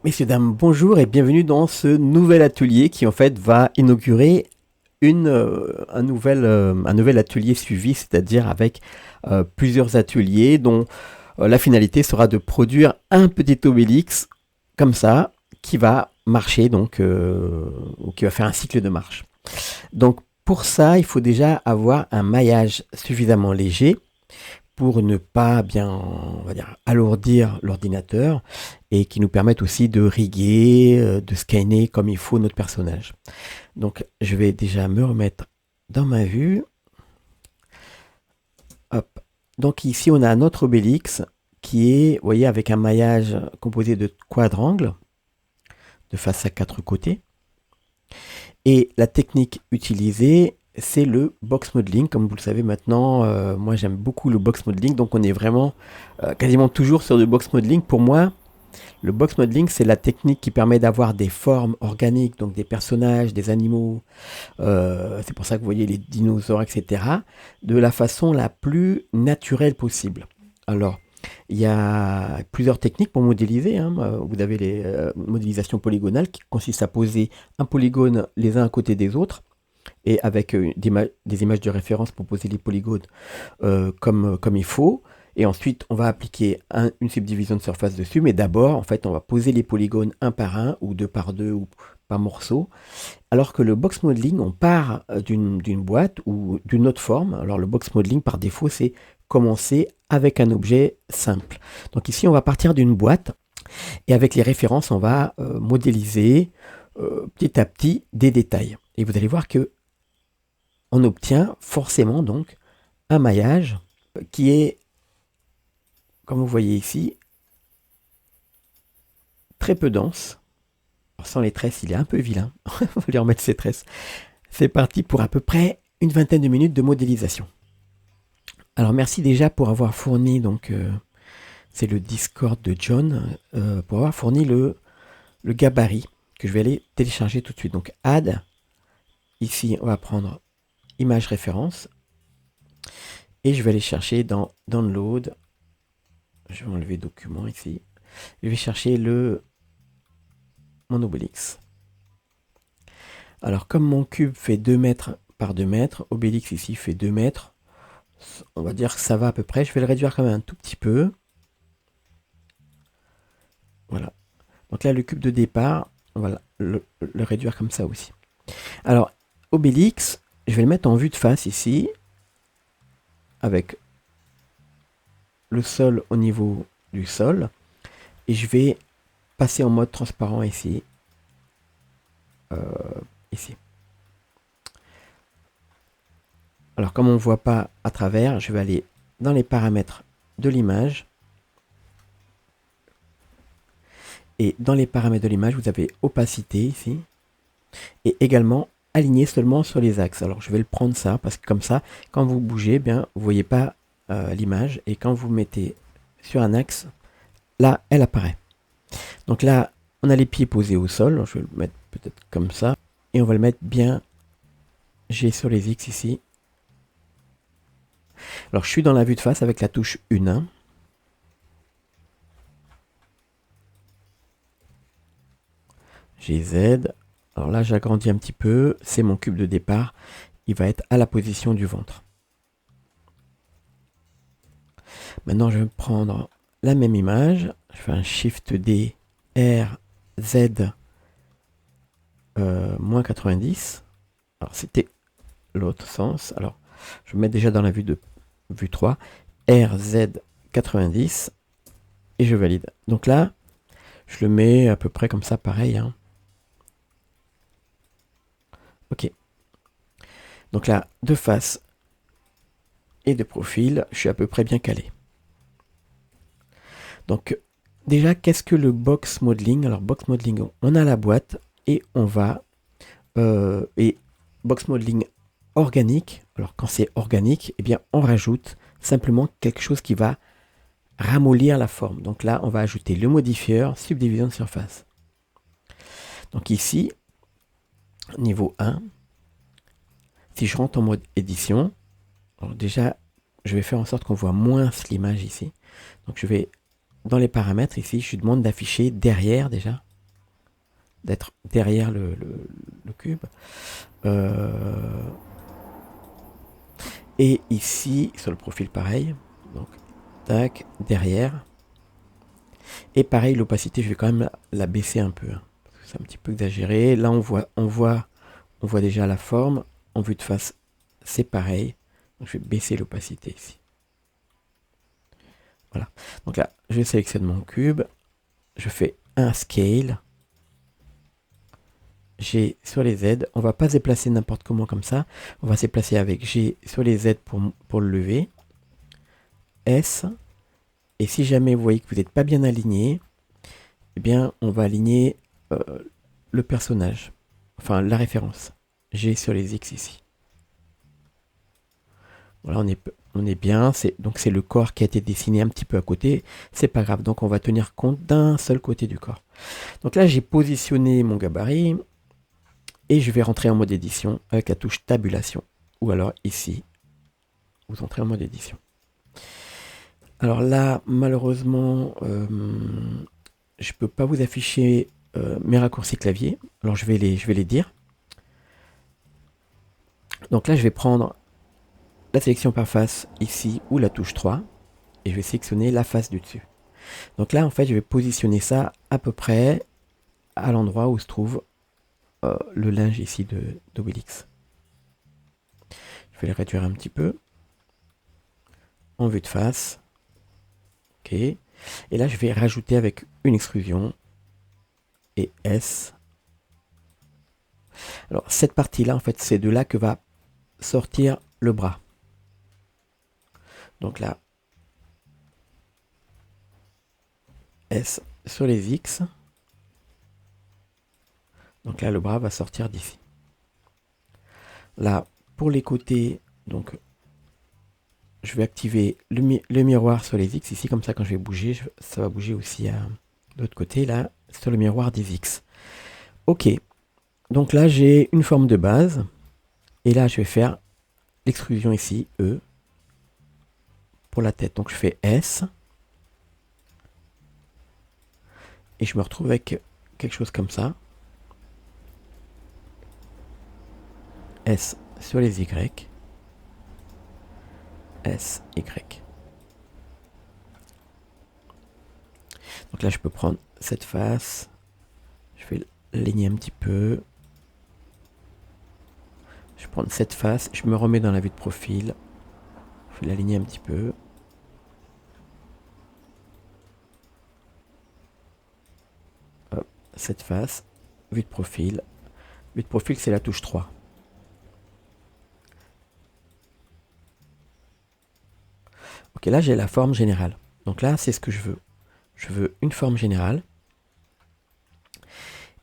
Messieurs, dames, bonjour et bienvenue dans ce nouvel atelier qui en fait va inaugurer un nouvel atelier suivi, c'est-à-dire avec plusieurs ateliers dont la finalité sera de produire un petit Obélix comme ça qui va marcher ou qui va faire un cycle de marche. Donc pour ça, il faut déjà avoir un maillage suffisamment léger pour ne pas bien, on va dire, alourdir l'ordinateur et qui nous permettent aussi de riguer, de scanner comme il faut notre personnage. Donc je vais déjà me remettre dans ma vue. Hop. Donc ici on a un autre Obélix qui est, vous voyez, avec un maillage composé de quadrangles de face à quatre côtés. Et la technique utilisée, c'est le box modeling. Comme vous le savez maintenant, moi j'aime beaucoup le box modeling, donc on est vraiment quasiment toujours sur le box modeling. Pour moi, le box modeling, c'est la technique qui permet d'avoir des formes organiques, donc des personnages, des animaux, c'est pour ça que vous voyez les dinosaures, etc., de la façon la plus naturelle possible. Alors, il y a plusieurs techniques pour modéliser, hein. Vous avez les modélisations polygonales qui consistent à poser un polygone les uns à côté des autres et avec des images de référence pour poser les polygones comme il faut. Et ensuite, on va appliquer une subdivision de surface dessus. Mais d'abord, en fait, on va poser les polygones un par un ou deux par deux ou par morceau. Alors que le box modeling, on part d'une boîte ou d'une autre forme. Alors le box modeling, par défaut, c'est commencer avec un objet simple. Donc ici, on va partir d'une boîte et avec les références, on va modéliser petit à petit des détails. Et vous allez voir que on obtient forcément donc un maillage qui est, comme vous voyez ici, très peu dense. Alors, sans les tresses, il est un peu vilain. On va lui remettre ses tresses. C'est parti pour à peu près une vingtaine de minutes de modélisation. Alors merci déjà pour avoir fourni, donc c'est le Discord de John, pour avoir fourni le gabarit que je vais aller télécharger tout de suite. Donc add, ici on va prendre image référence et je vais aller chercher dans download. Je vais enlever document ici. Je vais chercher mon Obélix. Alors comme mon cube fait 2 mètres par 2 mètres, Obélix ici fait 2 mètres, on va dire que ça va à peu près. Je vais le réduire quand même un tout petit peu. Voilà. Donc là, le cube de départ, on va le réduire comme ça aussi. Alors, Obélix, je vais le mettre en vue de face ici, avec le sol au niveau du sol. Et je vais passer en mode transparent ici. Ici. Alors, comme on ne voit pas à travers, je vais aller dans les paramètres de l'image. Et dans les paramètres de l'image, vous avez opacité ici. Et également aligné seulement sur les axes. Alors je vais le prendre ça, parce que comme ça, quand vous bougez, bien, vous ne voyez pas l'image. Et quand vous mettez sur un axe, là, elle apparaît. Donc là, on a les pieds posés au sol. Alors, je vais le mettre peut-être comme ça. Et on va le mettre bien G sur les X ici. Alors je suis dans la vue de face avec la touche 1. GZ. Alors là, j'agrandis un petit peu. C'est mon cube de départ. Il va être à la position du ventre. Maintenant, je vais prendre la même image. Je fais un Shift D, R, Z, moins 90. Alors, c'était l'autre sens. Alors, je me mets déjà dans la vue de vue 3. R, Z, 90. Et je valide. Donc là, je le mets à peu près comme ça, pareil, hein. Ok. Donc là, de face et de profil, je suis à peu près bien calé. Donc, déjà, qu'est-ce que le box modeling? Alors, box modeling, on a la boîte et on va... et box modeling organique, alors quand c'est organique, eh bien, on rajoute simplement quelque chose qui va ramollir la forme. Donc là, on va ajouter le modifieur subdivision de surface. Donc ici, niveau 1, si je rentre en mode édition, alors déjà, je vais faire en sorte qu'on voit moins l'image ici. Donc je vais dans les paramètres ici, je lui demande d'afficher derrière déjà. d'être derrière le cube. Et ici, sur le profil, pareil. Donc, tac, derrière. Et pareil, l'opacité, je vais quand même la baisser un peu. Hein, parce que c'est un petit peu exagéré. Là, on voit déjà la forme. En vue de face, c'est pareil. Donc, je vais baisser l'opacité ici. Voilà. Donc là, je sélectionne mon cube. Je fais un scale. G sur les Z. On va pas se déplacer n'importe comment comme ça. On va se déplacer avec G sur les Z pour le lever. S. Et si jamais vous voyez que vous n'êtes pas bien aligné, eh bien, on va aligner le personnage. Enfin, la référence. G sur les X ici. Voilà, on est bien. Donc c'est le corps qui a été dessiné un petit peu à côté. C'est pas grave. Donc on va tenir compte d'un seul côté du corps. Donc là, j'ai positionné mon gabarit. Et je vais rentrer en mode édition avec la touche tabulation. Ou alors ici, vous entrez en mode édition. Alors là, malheureusement, je ne peux pas vous afficher mes raccourcis clavier. Alors je vais les dire. Donc là, je vais prendre la sélection par face ici ou la touche 3. Et je vais sélectionner la face du dessus. Donc là, en fait, je vais positionner ça à peu près à l'endroit où se trouve le linge ici d'Obélix. Je vais le réduire un petit peu. En vue de face. OK. Et là, je vais rajouter avec une extrusion. Et S. Alors, cette partie-là, en fait, c'est de là que va sortir le bras. Donc là, S sur les X. Donc là, le bras va sortir d'ici. Là, pour les côtés, donc, je vais activer le miroir sur les X ici. Comme ça, quand je vais bouger, ça va bouger aussi à l'autre côté, là, sur le miroir des X. OK. Donc là, j'ai une forme de base. Et là, je vais faire l'extrusion ici, E, pour la tête. Donc je fais S. Et je me retrouve avec quelque chose comme ça. S sur les Y. S, Y. Donc là, je peux prendre cette face. Je vais l'aligner un petit peu. Je vais prendre cette face. Je me remets dans la vue de profil. Je vais l'aligner un petit peu. Hop, cette face. Vue de profil. Vue de profil, c'est la touche 3. Ok, là, j'ai la forme générale. Donc là, c'est ce que je veux. Je veux une forme générale.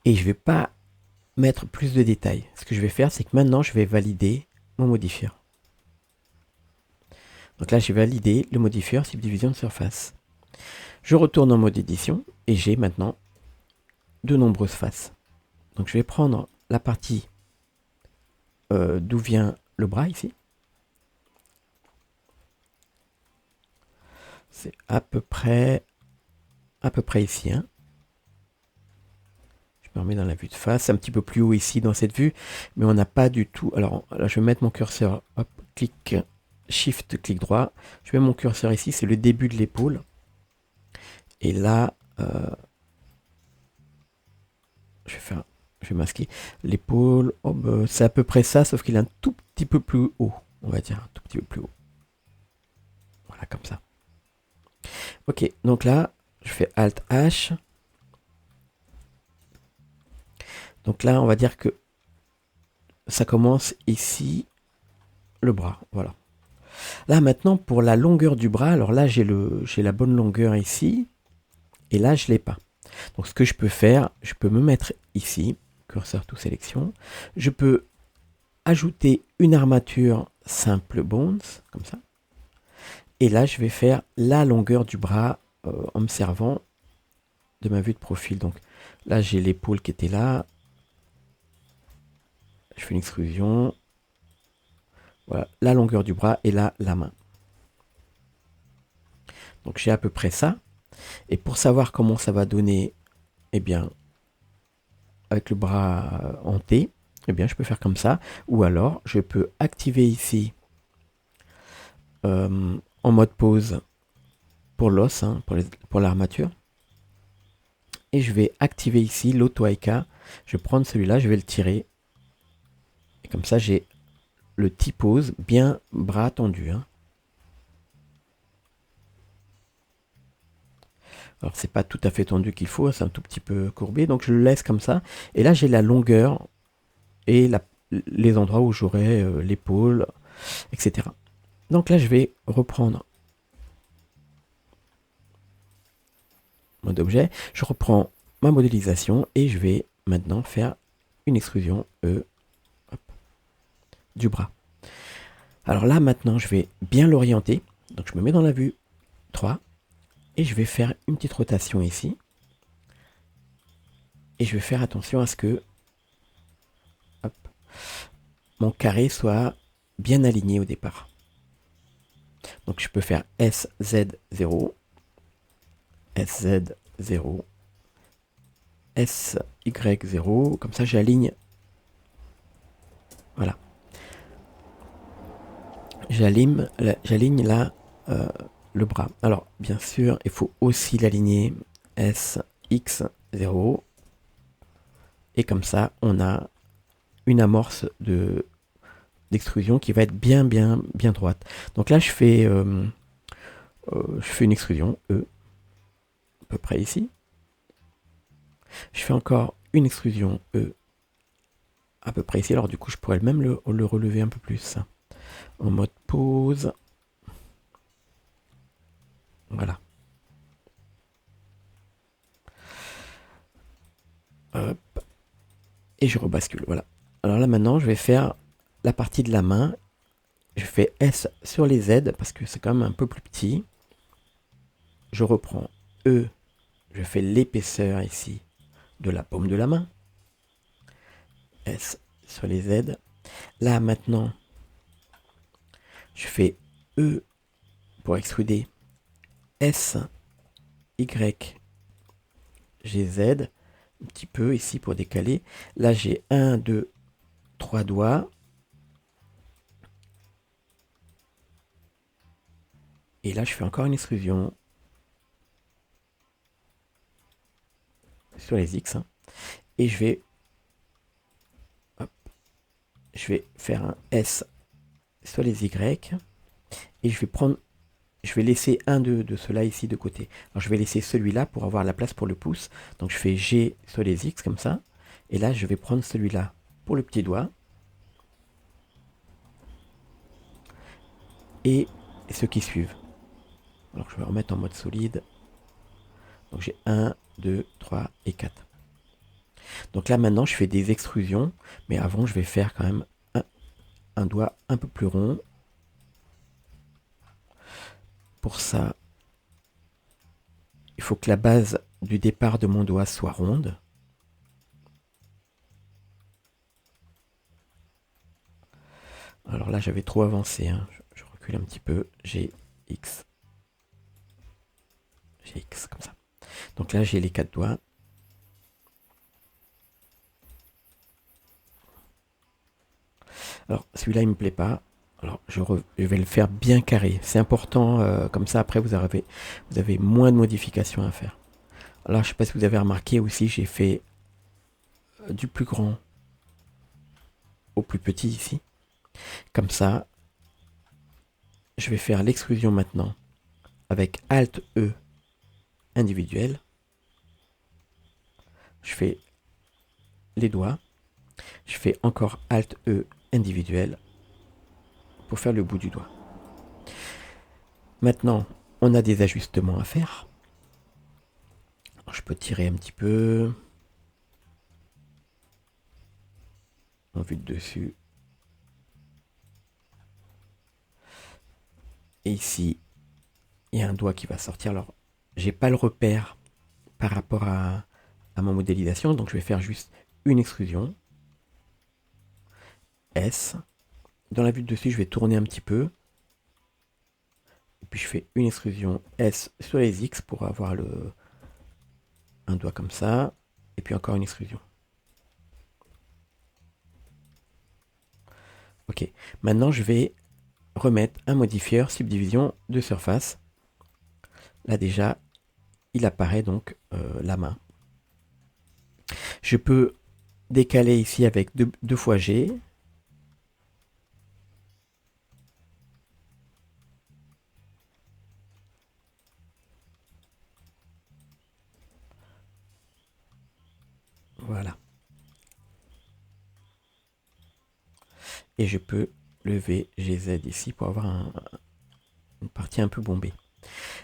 Et je ne vais pas mettre plus de détails. Ce que je vais faire, c'est que maintenant, je vais valider mon modifieur. Donc là, j'ai validé le modifieur subdivision de surface. Je retourne en mode édition et j'ai maintenant de nombreuses faces. Donc je vais prendre la partie d'où vient le bras ici. C'est à peu près ici. Hein. Je me remets dans la vue de face, un petit peu plus haut ici dans cette vue, mais on n'a pas du tout. Alors là, je vais mettre mon curseur, hop, clic, shift, clic droit. Je mets mon curseur ici, c'est le début de l'épaule. Et là, je vais masquer l'épaule. Oh, bah, c'est à peu près ça, sauf qu'il est un tout petit peu plus haut, on va dire, un tout petit peu plus haut. Voilà, comme ça. Ok, donc là, je fais Alt H. Donc là, on va dire que ça commence ici, le bras. Voilà. Là, maintenant, pour la longueur du bras, alors là, j'ai la bonne longueur ici. Et là, je ne l'ai pas. Donc, ce que je peux faire, je peux me mettre ici, curseur tout sélection. Je peux ajouter une armature simple bones, comme ça. Et là, je vais faire la longueur du bras en me servant de ma vue de profil. Donc là, j'ai l'épaule qui était là. Je fais une extrusion. Voilà, la longueur du bras et là, la main. Donc j'ai à peu près ça. Et pour savoir comment ça va donner, eh bien, avec le bras en T, eh bien je peux faire comme ça. Ou alors je peux activer ici en mode pause pour l'os, hein, pour l'armature. Et je vais activer ici l'auto IK. Je vais prendre celui-là, je vais le tirer. Et comme ça j'ai le T-pose bien bras tendu. Hein. Alors c'est pas tout à fait tendu qu'il faut, c'est un tout petit peu courbé, donc je le laisse comme ça. Et là j'ai la longueur et les endroits où j'aurai l'épaule, etc. Donc là je vais reprendre mode objet, je reprends ma modélisation et je vais maintenant faire une extrusion hop, du bras. Alors là maintenant je vais bien l'orienter, donc je me mets dans la vue 3 et je vais faire une petite rotation ici. Et je vais faire attention à ce que hop, mon carré soit bien aligné au départ. Donc je peux faire SZ0, SZ0, SY0, comme ça j'aligne. Voilà. J'aligne là le bras. Alors bien sûr, il faut aussi l'aligner SX0. Et comme ça, on a une amorce d'extrusion qui va être bien droite. Donc là, je fais une extrusion E, à peu près ici. Je fais encore une extrusion E, à peu près ici. Alors du coup, je pourrais même le relever un peu plus. En mode pause. Voilà. Hop. Et je rebascule. Voilà. Alors là, maintenant, je vais faire la partie de la main. Je fais S sur les Z parce que c'est quand même un peu plus petit. Je reprends E. Je fais l'épaisseur ici de la paume de la main. S sur les Z. Là, maintenant, je fais E pour extruder. S, Y, G, Z. Un petit peu ici pour décaler. Là, j'ai 1, 2, 3 doigts. Et là, je fais encore une extrusion sur les X. Hein, et je vais faire un S sur les Y. Et je vais laisser un de ceux-là ici de côté. Alors, je vais laisser celui-là pour avoir la place pour le pouce. Donc, je fais G sur les X comme ça. Et là, je vais prendre celui-là pour le petit doigt. Et ceux qui suivent. Alors, je vais remettre en mode solide. Donc, j'ai 1, 2, 3 et 4. Donc là, maintenant, je fais des extrusions. Mais avant, je vais faire quand même un doigt un peu plus rond. Pour ça, il faut que la base du départ de mon doigt soit ronde. Alors là, j'avais trop avancé. Hein. Je recule un petit peu. J'ai X. J'ai X comme ça. Donc là, j'ai les 4 doigts. Alors, celui-là, il me plaît pas. Alors, je vais le faire bien carré. C'est important, comme ça, après, vous avez moins de modifications à faire. Alors, je ne sais pas si vous avez remarqué aussi, j'ai fait du plus grand au plus petit ici. Comme ça, je vais faire l'extrusion maintenant avec Alt E individuel. Je fais les doigts. Je fais encore Alt E individuel pour faire le bout du doigt. Maintenant, on a des ajustements à faire. Alors, je peux tirer un petit peu. En vue de dessus. Et ici, il y a un doigt qui va sortir. Alors, j'ai pas le repère par rapport à ma modélisation. Donc, je vais faire juste une extrusion. S. Dans la vue de dessus, je vais tourner un petit peu. Et puis, je fais une extrusion S sur les X pour avoir un doigt comme ça. Et puis, encore une extrusion. Ok, maintenant je vais remettre un modifieur subdivision de surface. Là déjà, il apparaît donc la main. Je peux décaler ici avec 2 fois G. Voilà. Et je peux lever GZ ici pour avoir une partie un peu bombée.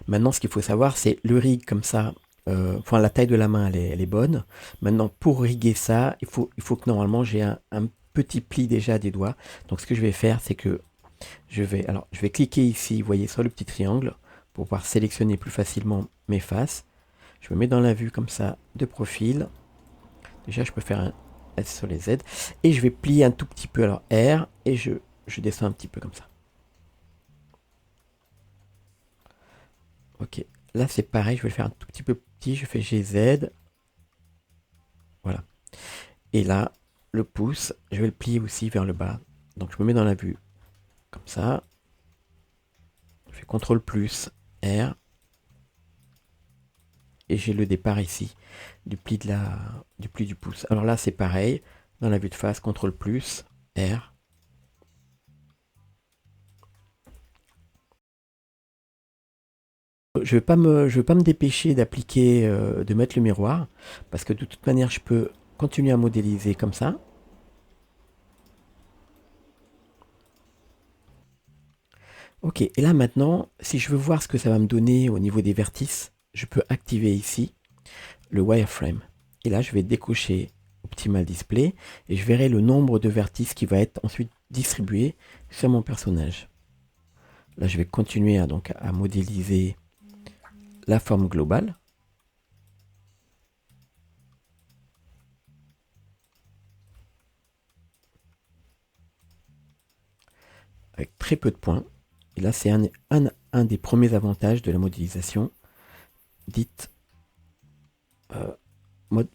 Maintenant, ce qu'il faut savoir, c'est le rig comme ça. Enfin, la taille de la main, elle est bonne. Maintenant, pour riguer ça, il faut que normalement j'ai un petit pli déjà des doigts. Donc, ce que je vais faire, c'est que je vais cliquer ici, vous voyez, sur le petit triangle pour pouvoir sélectionner plus facilement mes faces. Je me mets dans la vue comme ça de profil. Déjà, je peux faire un S sur les Z. Et je vais plier un tout petit peu. Alors, R. Et je descends un petit peu comme ça. Ok. Là, c'est pareil. Je vais le faire un tout petit peu petit. Je fais GZ. Voilà. Et là, le pouce, je vais le plier aussi vers le bas. Donc, je me mets dans la vue comme ça. Je fais CTRL plus R. Et j'ai le départ ici du pli du pouce. Alors là, c'est pareil. Dans la vue de face, CTRL plus R. Je vais pas me dépêcher d'appliquer, de mettre le miroir, parce que de toute manière, je peux continuer à modéliser comme ça. Ok, et là maintenant, si je veux voir ce que ça va me donner au niveau des vertices, je peux activer ici le wireframe. Et là, je vais décocher Optimal Display, et je verrai le nombre de vertices qui va être ensuite distribué sur mon personnage. Là, je vais continuer à modéliser la forme globale. Avec très peu de points. Et là, c'est un des premiers avantages de la modélisation dite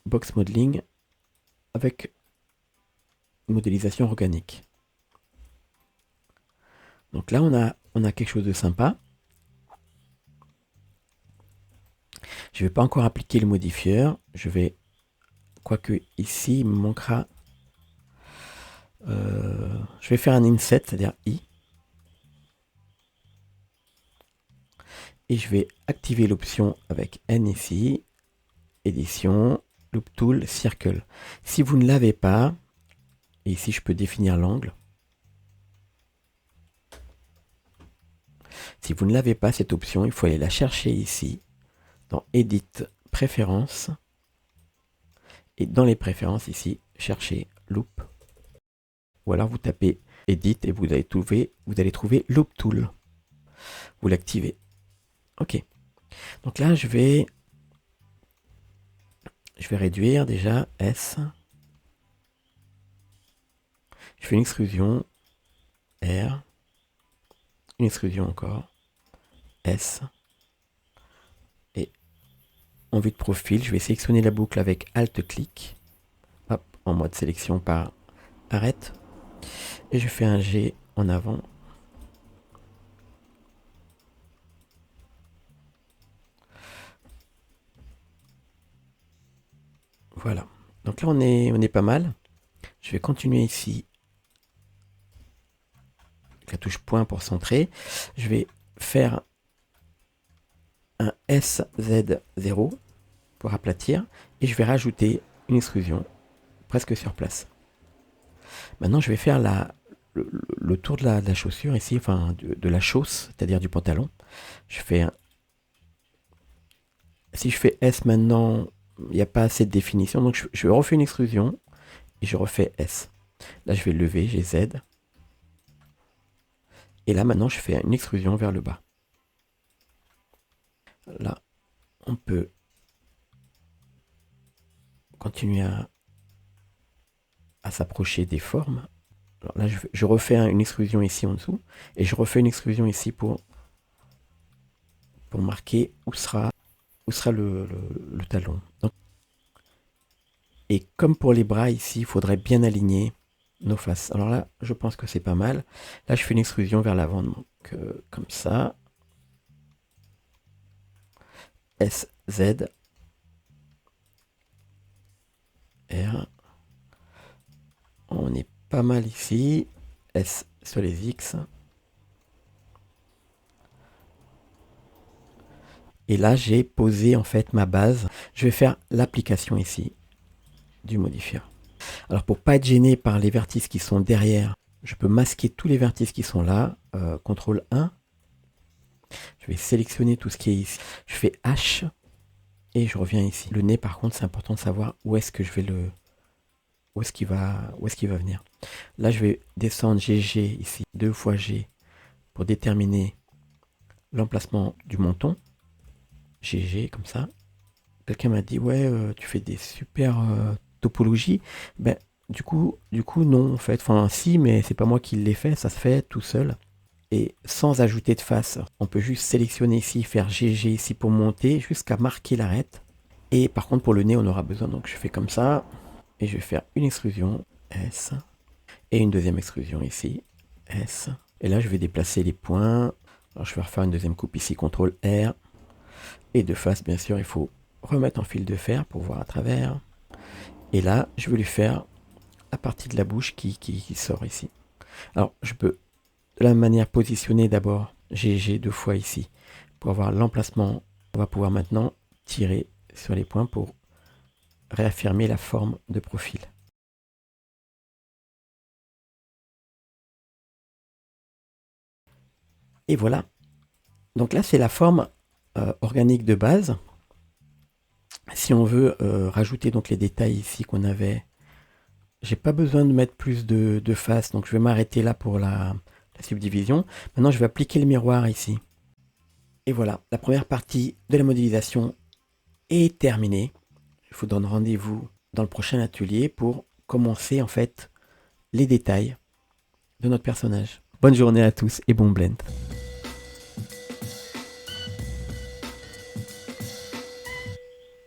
box modeling avec une modélisation organique. Donc là, on a quelque chose de sympa. Je ne vais pas encore appliquer le modifieur. Quoique ici, il me manquera. Je vais faire un inset, c'est-à-dire I. Et je vais activer l'option avec N ici. Édition, Loop Tool, Circle. Si vous ne l'avez pas, et ici je peux définir l'angle. Si vous ne l'avez pas, cette option, il faut aller la chercher ici, dans Edit, Préférences. Et dans les préférences ici, cherchez Loop. Ou alors vous tapez Edit et vous allez trouver Loop Tool. Vous l'activez. Ok. Donc là, je vais réduire déjà S. Je fais une extrusion R. Une extrusion encore S. Et en vue de profil, je vais sélectionner la boucle avec Alt-clic. Hop, en mode sélection par arrête. Et je fais un G en avant. Voilà. Donc là, on est pas mal. Je vais continuer ici. Avec la touche point pour centrer. Je vais faire un SZ0 pour aplatir. Et je vais rajouter une extrusion presque sur place. Maintenant, je vais faire le tour de la chaussure ici, enfin de la chausse, c'est-à-dire du pantalon. Je fais si je fais S maintenant, il n'y a pas assez de définition, donc je refais une extrusion et je refais S. Là, je vais lever, j'ai Z. Et là, maintenant, je fais une extrusion vers le bas. Là, on peut continuer à s'approcher des formes. Alors là, je refais une extrusion ici en dessous et je refais une extrusion ici pour marquer où sera le talon. Donc, et comme pour les bras ici, il faudrait bien aligner nos faces. Alors là, je pense que c'est pas mal. Là, je fais une extrusion vers l'avant. Donc, comme ça. S, Z, R. On est pas mal ici. S sur les X. Et là, j'ai posé en fait ma base. Je vais faire l'application ici du modifier. Alors pour pas être gêné par les vertices qui sont derrière, je peux masquer tous les vertices qui sont là. CTRL 1. Je vais sélectionner tout ce qui est ici. Je fais H et je reviens ici. Le nez, par contre, c'est important de savoir où est-ce que je vais le... où est-ce qu'il va venir. Là, je vais descendre GG ici, 2 fois G, pour déterminer l'emplacement du menton. GG, comme ça. Quelqu'un m'a dit, ouais, tu fais des super topologies. Ben, du coup, non, en fait. Enfin, si, mais c'est pas moi qui l'ai fait, ça se fait tout seul. Et sans ajouter de face, on peut juste sélectionner ici, faire GG ici pour monter, jusqu'à marquer l'arête. Et par contre, pour le nez, on aura besoin. Donc, je fais comme ça. Et je vais faire une extrusion, S. Et une deuxième extrusion ici, S. Et là, je vais déplacer les points. Alors, je vais refaire une deuxième coupe ici, CTRL R. Et de face, bien sûr, il faut remettre en fil de fer pour voir à travers. Et là, je vais lui faire la partie de la bouche qui sort ici. Alors, je peux de la même manière positionner d'abord GG 2 fois ici pour avoir l'emplacement. On va pouvoir maintenant tirer sur les points pour réaffirmer la forme de profil. Et voilà. Donc là, c'est la forme organique de base. Si on veut rajouter donc les détails ici qu'on avait, j'ai pas besoin de mettre plus de faces, donc je vais m'arrêter là pour la subdivision. Maintenant, je vais appliquer le miroir ici. Et voilà, la première partie de la modélisation est terminée. Je vous donne rendez-vous dans le prochain atelier pour commencer en fait les détails de notre personnage. Bonne journée à tous et bon blend.